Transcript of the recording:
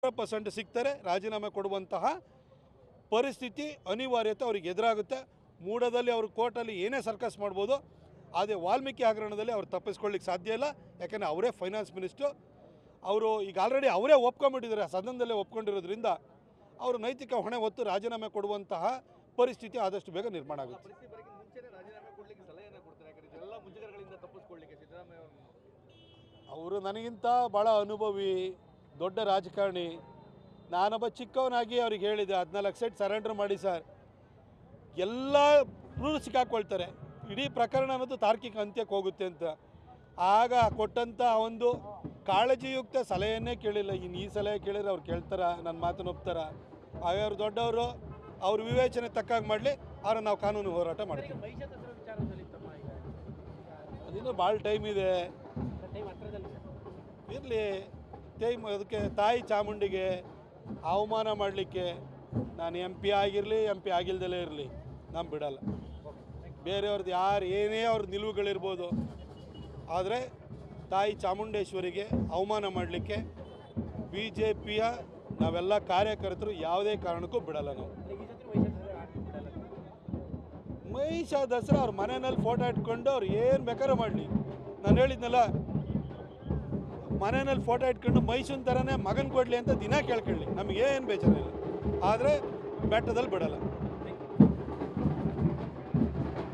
100% ಸಿಗ್ತಾರೆ. ರಾಜೀನಾಮೆ ಕೊಡುವಂತಹ ಪರಿಸ್ಥಿತಿ ಅನಿವಾರ್ಯತೆ ಅವ್ರಿಗೆ ಎದುರಾಗುತ್ತೆ. ಮೂಡದಲ್ಲಿ ಅವರು ಕೋರ್ಟಲ್ಲಿ ಏನೇ ಸರ್ಕಸ್ ಮಾಡ್ಬೋದು, ಆದರೆ ವಾಲ್ಮೀಕಿ ಹಗರಣದಲ್ಲಿ ಅವ್ರು ತಪ್ಪಿಸ್ಕೊಳ್ಳಿಕ್ಕೆ ಸಾಧ್ಯ ಇಲ್ಲ. ಯಾಕಂದರೆ ಅವರೇ ಫೈನಾನ್ಸ್ ಮಿನಿಸ್ಟ್ರು. ಅವರು ಈಗ ಆಲ್ರೆಡಿ ಅವರೇ ಒಪ್ಕೊಂಡ್ಬಿಟ್ಟಿದ್ದಾರೆ, ಸದನದಲ್ಲೇ ಒಪ್ಕೊಂಡಿರೋದ್ರಿಂದ ಅವರು ನೈತಿಕ ಹೊಣೆ ಹೊತ್ತು ರಾಜೀನಾಮೆ ಕೊಡುವಂತಹ ಪರಿಸ್ಥಿತಿ ಆದಷ್ಟು ಬೇಗ ನಿರ್ಮಾಣ ಆಗುತ್ತೆ. ಅವರು ನನಗಿಂತ ಭಾಳ ಅನುಭವಿ, ದೊಡ್ಡ ರಾಜಕಾರಣಿ. ನಾನೊಬ್ಬ ಚಿಕ್ಕವನಾಗಿ ಅವ್ರಿಗೆ ಹೇಳಿದೆ 14 ಸೆಟ್ ಸರೆಂಡರ್ ಮಾಡಿ ಸರ್, ಎಲ್ಲ ಪ್ರೂಫ್ ಸಿಕ್ಕಾಕೊಳ್ತಾರೆ, ಇಡೀ ಪ್ರಕರಣ ಅನ್ನೋದು ತಾರ್ಕಿಕ ಅಂತ್ಯಕ್ಕೆ ಹೋಗುತ್ತೆ ಅಂತ. ಆಗ ಕೊಟ್ಟಂಥ ಒಂದು ಕಾಳಜಿಯುಕ್ತ ಸಲಹೆಯನ್ನೇ ಕೇಳಿಲ್ಲ. ಇನ್ನು ಈ ಸಲಹೆ ಕೇಳಿದ್ರೆ ಅವ್ರು ಕೇಳ್ತಾರ, ನನ್ನ ಮಾತನ್ನು ಒಪ್ತಾರ? ಅವ್ರು ದೊಡ್ಡವರು, ಅವ್ರ ವಿವೇಚನೆ ತಕ್ಕಾಗಿ ಮಾಡಲಿ, ಆದ್ರೆ ನಾವು ಕಾನೂನು ಹೋರಾಟ ಮಾಡ್ತೀವಿ. ಅದಿನ್ನೂ ಭಾಳ ಟೈಮ್ ಇದೆ, ಇರಲಿ ಟೈಮ್. ಅದಕ್ಕೆ ತಾಯಿ ಚಾಮುಂಡಿಗೆ ಅವಮಾನ ಮಾಡಲಿಕ್ಕೆ ನಾನು MP ಆಗಿರಲಿ, MP ಆಗಿಲ್ದಲೇ ಇರಲಿ, ನಾನು ಬಿಡಲ್ಲ. ಬೇರೆಯವ್ರದ್ದು ಯಾರು ಏನೇ ಅವ್ರ ನಿಲುವುಗಳಿರ್ಬೋದು, ಆದರೆ ತಾಯಿ ಚಾಮುಂಡೇಶ್ವರಿಗೆ ಅವಮಾನ ಮಾಡಲಿಕ್ಕೆ BJPಯ ನಾವೆಲ್ಲ ಕಾರ್ಯಕರ್ತರು ಯಾವುದೇ ಕಾರಣಕ್ಕೂ ಬಿಡಲ್ಲ. ನಾವು ಮಹಿಷ ದಸರಾ ಅವ್ರ ಮನೆಯಲ್ಲಿ ಫೋಟೋ ಇಟ್ಕೊಂಡು ಅವ್ರು ಏನು ಬೇಕಾದ್ರೂ ಮಾಡಲಿ. ನಾನು ಹೇಳಿದ್ನಲ್ಲ, ಮನೆಯಲ್ಲಿ ಫೋಟೋ ಇಟ್ಕೊಂಡು ಮಹಿಷನ್ ಥರನೇ ಮಗನ ಕೊಡಲಿ ಅಂತ ದಿನ ಕೇಳ್ಕೊಳ್ಳಿ, ನಮಗೇನು ಬೇಜಾರಿಲ್ಲ. ಆದರೆ ಬೆಟ್ಟದಲ್ಲಿ ಬಿಡಲ್ಲ.